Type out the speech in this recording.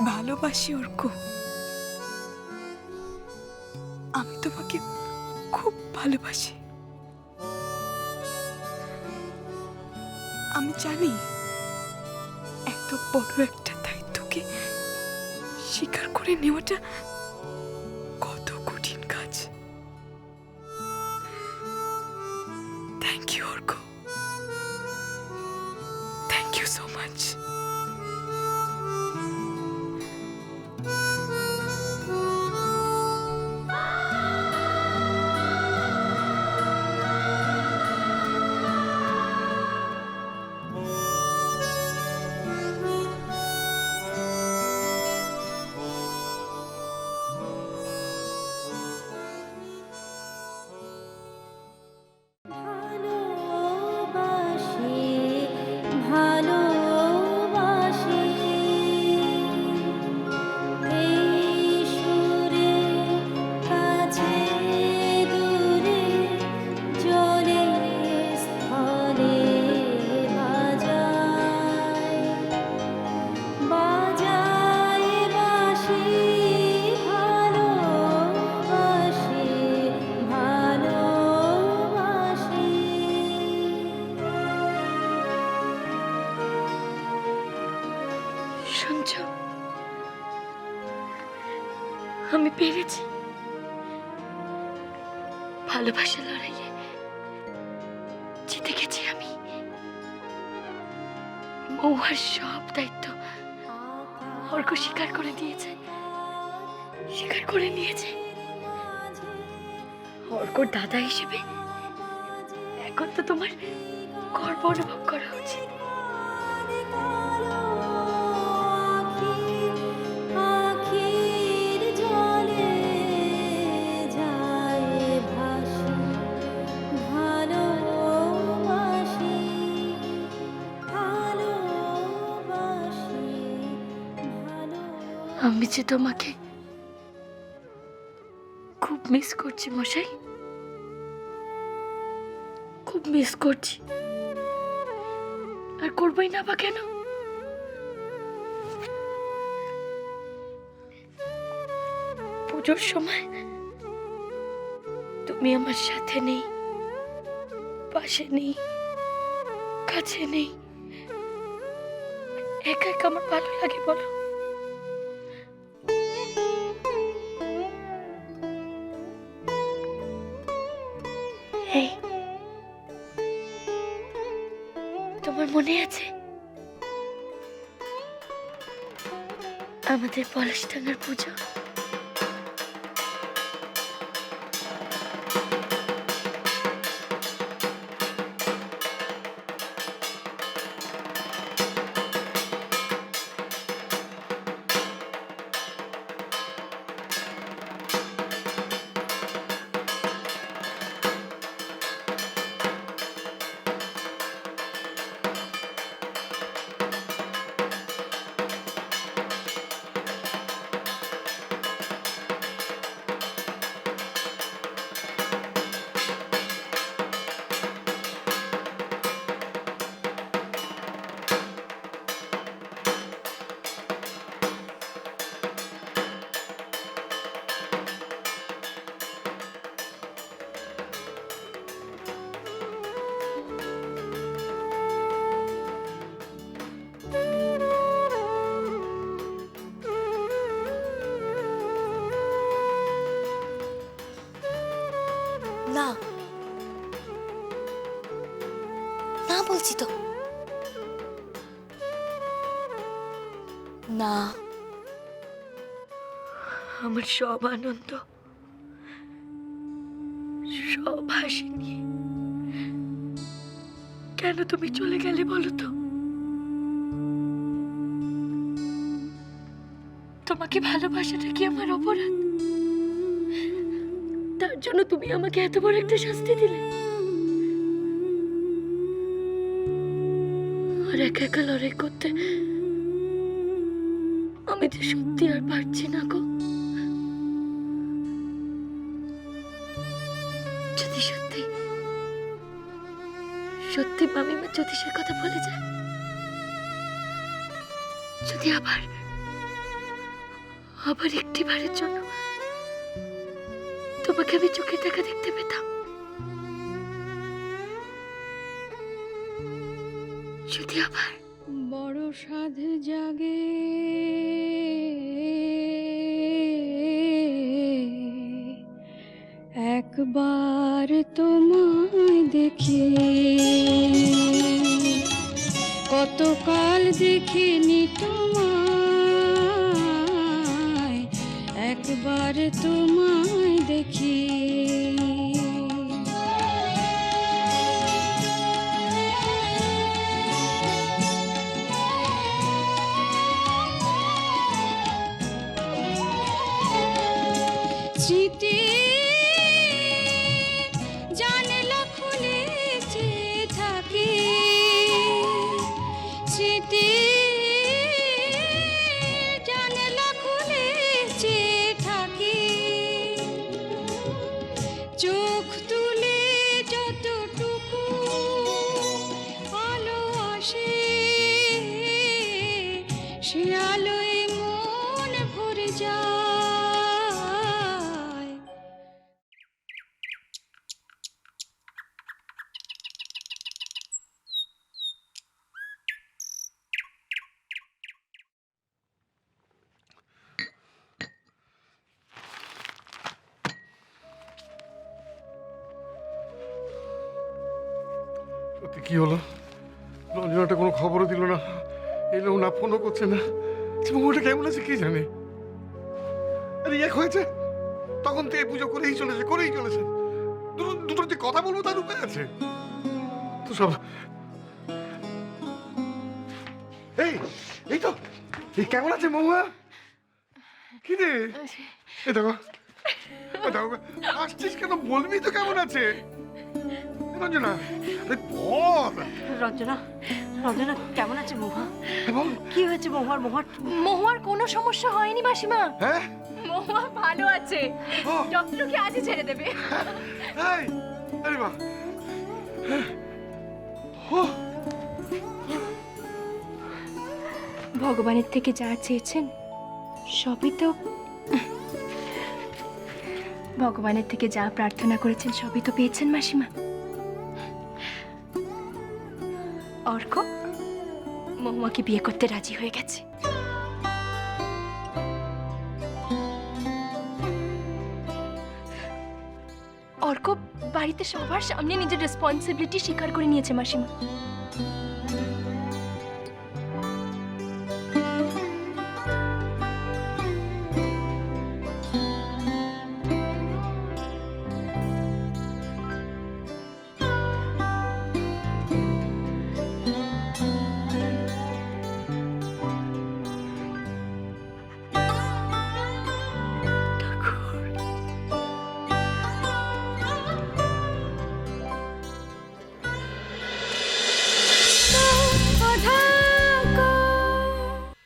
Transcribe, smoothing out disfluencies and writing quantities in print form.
ভালোবাসি অর্ক, আমি তোমাকে খুব ভালোবাসি। আমি জানি এত বড় একটা দায়িত্বকে স্বীকার করে নেওয়াটা কত কঠিন কাজ। Thank you Arka, thank you so much. শুনছো, আমি পেরেছি। ভালোবাসার লড়াইয়ে জিতে গেছি আমি। মৌহার সব দায়িত্ব অর্ক স্বীকার করে দিয়েছে, স্বীকার করে নিয়েছে। অর্কর দাদা হিসেবে এখন তো তোমার গর্ব অনুভব করা উচিত। আমি যে তোমাকে খুব মিস করছি মশাই, খুব মিস করছি। আর করবোই না বা কেন? পুজোর সময় তুমি আমার সাথে নেই, পাশে নেই, কাছে নেই। একা একা আমার ভালো লাগে বলো? এই, তোমার মনে আছে আমাদের পলাশডাঙ্গার পুজো? না না বলছি তো, না। আমার সব আনন্দ, সব হাসি নিয়ে কেন তুমি চলে গেলে বলো তো? তোমাকে ভালোবাসাটা কি আমার অপরাধ? তার জন্য তুমি আমাকে এত বড় একটা শাস্তি দিলে? আর একা একা লড়াই করতে আমি যে সত্যি আর পারছি না গো। যদি সত্যি সত্যি মামিমা জ্যোতিষের কথা বলে যায়, যদি আবার আবার একটিবারের জন্য তোমাকে আমি চোখের দেখা দেখতে পেতাম, যদি আবার বড় সাধ জাগে একবার তোমায় দেখি, কতকাল দেখিনি তোমায়, একবার তোমায় দেখি। স্মৃতি জানলা খুলে চেয়ে থাকি, স্মৃতি জানলা খুলে চেয়ে থাকি, চোখ তুলে যতটুকু আলো আসে সে আলোয় মন ভরে যায়। সত্যি কি হলো? রঞ্জনাটা কোনো খবরও দিল না, এলো না, ফোনও করছে না। ওটা কেমন আছে কে জানে। আরে এক হয়েছে তখন থেকে পুজো করেই চলেছে। দুটোর যে কথা বলবো তার উপায় আছে তো সব। এই তো এই কেমন আছে মহুয়া? কি রে? এই দেখো আসছিস কেন? বলবি তো কেমন আছে রঞ্জনা। আরে বল। রঞ্জনা কেমন আছে মহুয়া? বল। কি হয়েছে মহুয়ার কোনো সমস্যা হয়নি মাসিমা। হ্যাঁ মহুয়া ভালো আছে, ও। ডক্টরকে আজই ছেড়ে দেবে। এই আরে বাহ। ভগবানের থেকে যা চেয়েছেন সবই তো, ভগবানের থেকে যা প্রার্থনা করেছেন সবই তো পেয়েছেন মাসিমা। অর্ক মহুয়াকে বিয়ে করতে রাজি হয়ে গেছে। অর্ক বাড়িতে সবার সামনে নিজের রেসপন্সিবিলিটি স্বীকার করে নিয়েছে মাসিমা।